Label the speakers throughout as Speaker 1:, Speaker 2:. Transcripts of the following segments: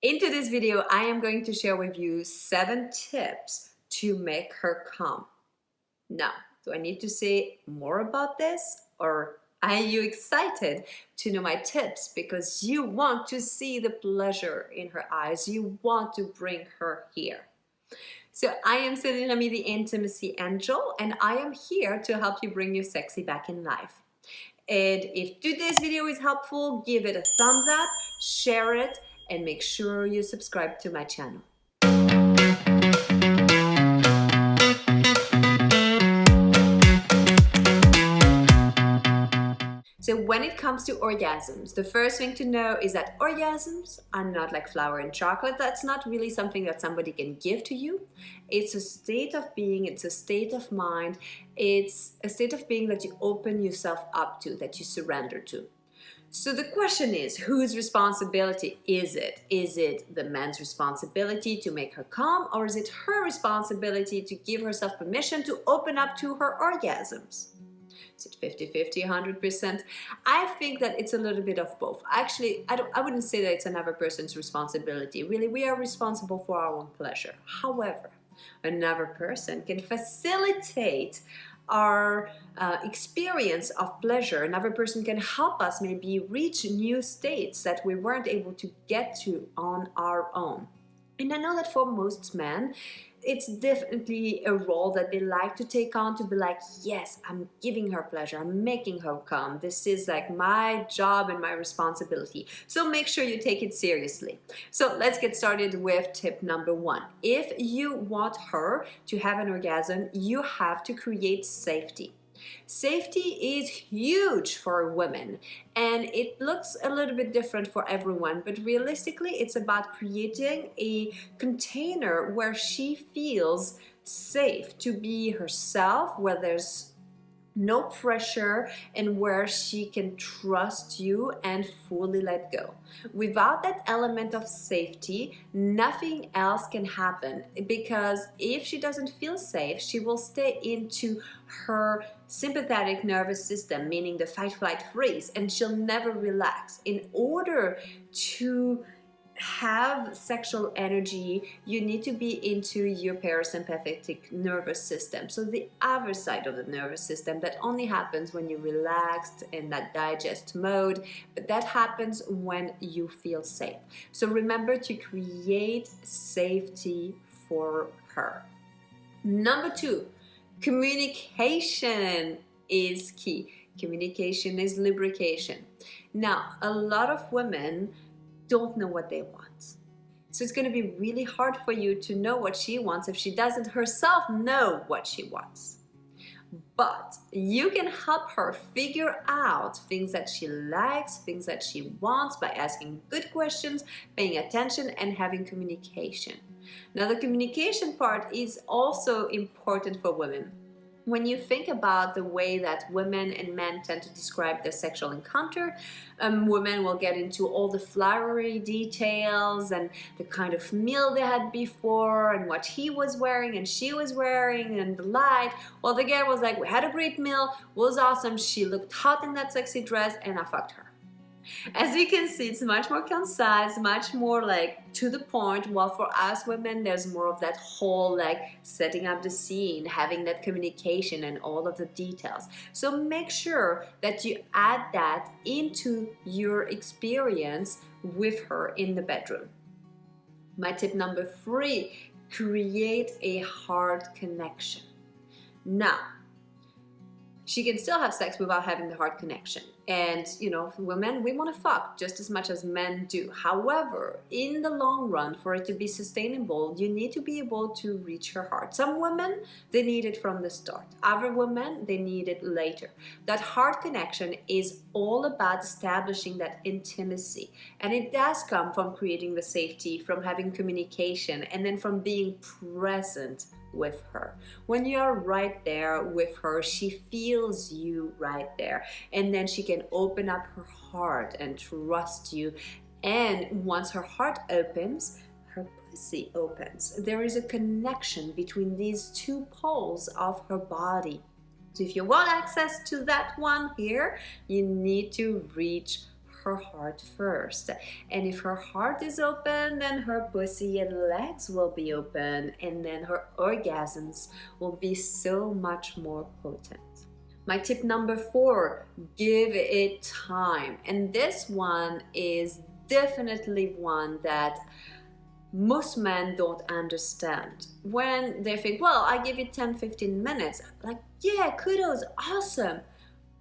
Speaker 1: Into this video, I am going to share with you 7 tips to make her come. Now, do I need to say more about this, or are you excited to know my tips because you want to see the pleasure in her eyes? You want to bring her here. So I am Celine Remy, the Intimacy Angel, and I am here to help you bring your sexy back in life. And if today's video is helpful, give it a thumbs up, share it, and make sure you subscribe to my channel. So when it comes to orgasms, the first thing to know is that orgasms are not like flour and chocolate. That's not really something that somebody can give to you. It's a state of being, it's a state of mind, it's a state of being that you open yourself up to, that you surrender to. So the question is, whose responsibility is it? Is it the man's responsibility to make her come, or is it her responsibility to give herself permission to open up to her orgasms? Is it 50-50, 100%? I think that it's a little bit of both. Actually, I wouldn't say that it's another person's responsibility. Really, we are responsible for our own pleasure. However, another person can facilitate our experience of pleasure. Another person can help us maybe reach new states that we weren't able to get to on our own. And I know that for most men, it's definitely a role that they like to take on, to be like, yes, I'm giving her pleasure, I'm making her come. This is like my job and my responsibility. So make sure you take it seriously. So let's get started with tip number 1. If you want her to have an orgasm, you have to create safety. Safety is huge for women, and it looks a little bit different for everyone, but realistically it's about creating a container where she feels safe to be herself, where there's no pressure, and where she can trust you and fully let go. Without that element of safety, nothing else can happen, because if she doesn't feel safe, she will stay into her sympathetic nervous system, meaning the fight, flight, freeze, and she'll never relax. In order to have sexual energy, you need to be into your parasympathetic nervous system, so the other side of the nervous system that only happens when you're relaxed in that digest mode, but that happens when you feel safe. So remember to create safety for her. Number 2, communication is key. Communication is lubrication. Now, a lot of women don't know what they want. So it's going to be really hard for you to know what she wants if she doesn't herself know what she wants. But you can help her figure out things that she likes, things that she wants, by asking good questions, paying attention, and having communication. Now, the communication part is also important for women. When you think about the way that women and men tend to describe their sexual encounter, women will get into all the flowery details and the kind of meal they had before and what he was wearing and she was wearing and the light. Well, the guy was like, we had a great meal, was awesome, she looked hot in that sexy dress, and I fucked her. As you can see, it's much more concise, much more like to the point, while for us women there's more of that whole like setting up the scene, having that communication and all of the details. So make sure that you add that into your experience with her in the bedroom. My tip number 3, create a heart connection. Now, she can still have sex without having the heart connection. And, you know, women, we want to fuck just as much as men do. However, in the long run, for it to be sustainable, you need to be able to reach her heart. Some women, they need it from the start. Other women, they need it later. That heart connection is all about establishing that intimacy. And it does come from creating the safety, from having communication, and then from being present with her. When you are right there with her, she feels you right there, and then she can open up her heart and trust you. And once her heart opens, her pussy opens. There is a connection between these two poles of her body. So if you want access to that one here, you need to reach her heart first. And if her heart is open, then her pussy and legs will be open, and then her orgasms will be so much more potent. My tip number 4, give it time. And this one is definitely one that most men don't understand. When they think, well, I give it 10-15 minutes, like, yeah, kudos, awesome.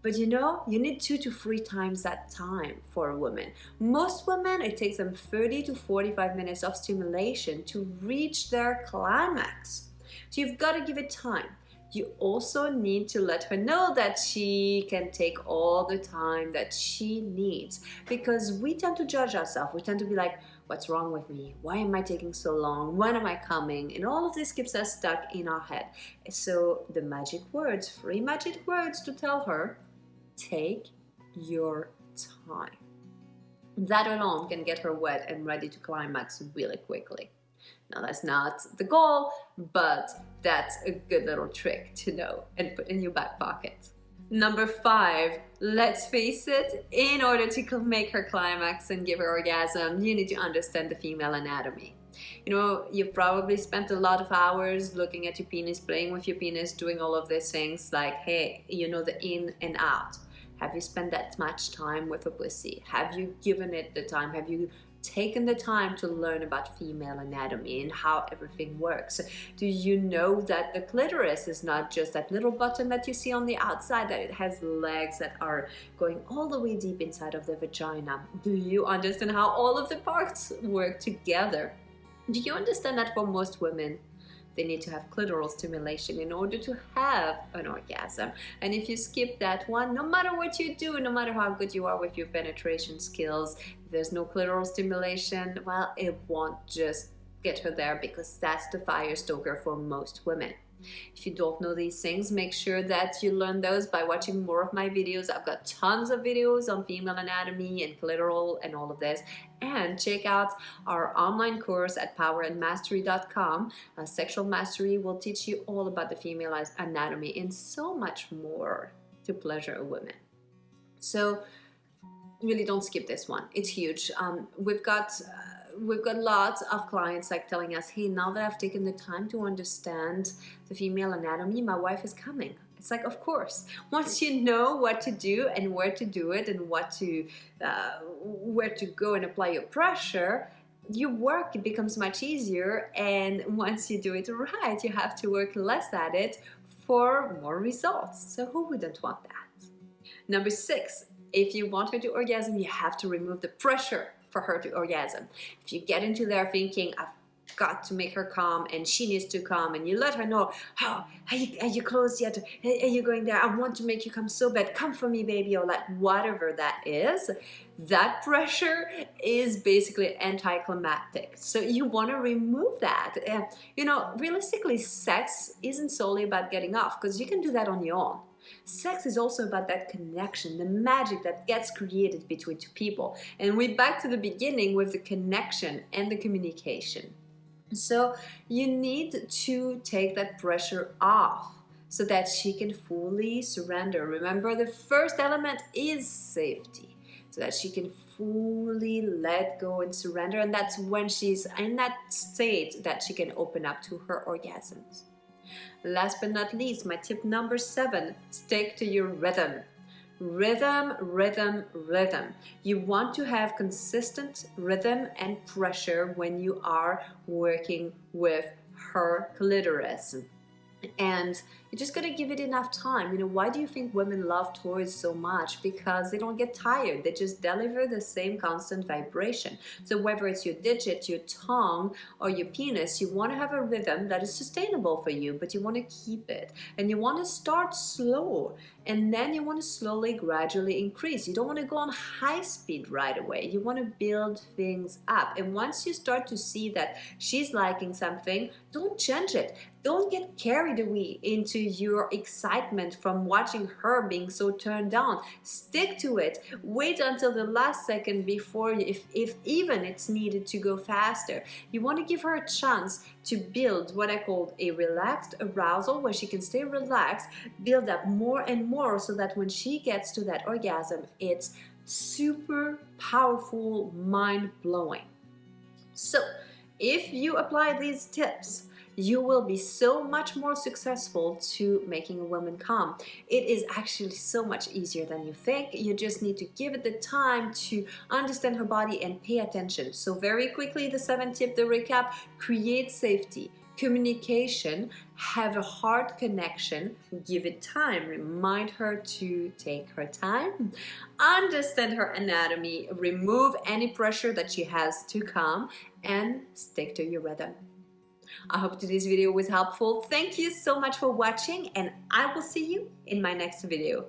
Speaker 1: But you know, you need 2 to 3 times that time for a woman. Most women, it takes them 30 to 45 minutes of stimulation to reach their climax. So you've got to give it time. You also need to let her know that she can take all the time that she needs, because we tend to judge ourselves. We tend to be like, what's wrong with me? Why am I taking so long? When am I coming? And all of this keeps us stuck in our head. So the magic words, 3 magic words to tell her: take your time. That alone can get her wet and ready to climax really quickly. Now, that's not the goal, but that's a good little trick to know and put in your back pocket. Number 5, let's face it, in order to make her climax and give her orgasm, you need to understand the female anatomy. You know, you've probably spent a lot of hours looking at your penis, playing with your penis, doing all of these things like, hey, you know, the in and out. Have you spent that much time with a pussy? Have you given it the time? Have you taken the time to learn about female anatomy and how everything works? Do you know that the clitoris is not just that little button that you see on the outside, that it has legs that are going all the way deep inside of the vagina? Do you understand how all of the parts work together? Do you understand that for most women, they need to have clitoral stimulation in order to have an orgasm? And if you skip that one, no matter what you do, no matter how good you are with your penetration skills, if there's no clitoral stimulation, well, it won't just get her there, because that's the fire stoker for most women. If you don't know these things, make sure that you learn those by watching more of my videos. I've got tons of videos on female anatomy and clitoral and all of this. And check out our online course at powerandmastery.com. Sexual Mastery will teach you all about the female anatomy and so much more to pleasure a woman. So really don't skip this one. It's huge. We've got lots of clients like telling us, hey, now that I've taken the time to understand the female anatomy, my wife is coming. It's like, of course, once you know what to do and where to do it and where to go and apply your pressure, your work becomes much easier. And once you do it right, you have to work less at it for more results. So who wouldn't want that? Number 6, if you want her to orgasm, you have to remove the pressure for her to orgasm. If you get into there thinking, I've got to make her come and she needs to come, and you let her know, oh, are you close yet? Are you going there? I want to make you come so bad. Come for me, baby, or like whatever that is. That pressure is basically anticlimactic. So you want to remove that. You know, realistically, sex isn't solely about getting off, because you can do that on your own. Sex is also about that connection, the magic that gets created between 2 people. And we're back to the beginning with the connection and the communication. So you need to take that pressure off so that she can fully surrender. Remember, the first element is safety, so that she can fully let go and surrender. And that's when she's in that state that she can open up to her orgasms. Last but not least, my tip number 7, stick to your rhythm. Rhythm, rhythm, rhythm. You want to have consistent rhythm and pressure when you are working with her clitoris. And you just gotta give it enough time. You know, why do you think women love toys so much? Because they don't get tired. They just deliver the same constant vibration. So whether it's your digit, your tongue, or your penis, you want to have a rhythm that is sustainable for you, but you want to keep it. And you want to start slow, and then you want to slowly, gradually increase. You don't want to go on high speed right away. You want to build things up. And once you start to see that she's liking something, don't change it. Don't get carried away into your excitement from watching her being so turned on. Stick to it. Wait until the last second before, if even it's needed to go faster. You want to give her a chance to build what I call a relaxed arousal, where she can stay relaxed, build up more and more, so that when she gets to that orgasm, it's super powerful, mind-blowing. So if you apply these tips, you will be so much more successful to making a woman come. It is actually so much easier than you think. You just need to give it the time to understand her body and pay attention. So very quickly, the 7th tip, the recap: create safety, communication, have a heart connection, give it time, remind her to take her time, understand her anatomy, remove any pressure that she has to come, and stick to your rhythm. I hope today's video was helpful. Thank you so much for watching, and I will see you in my next video.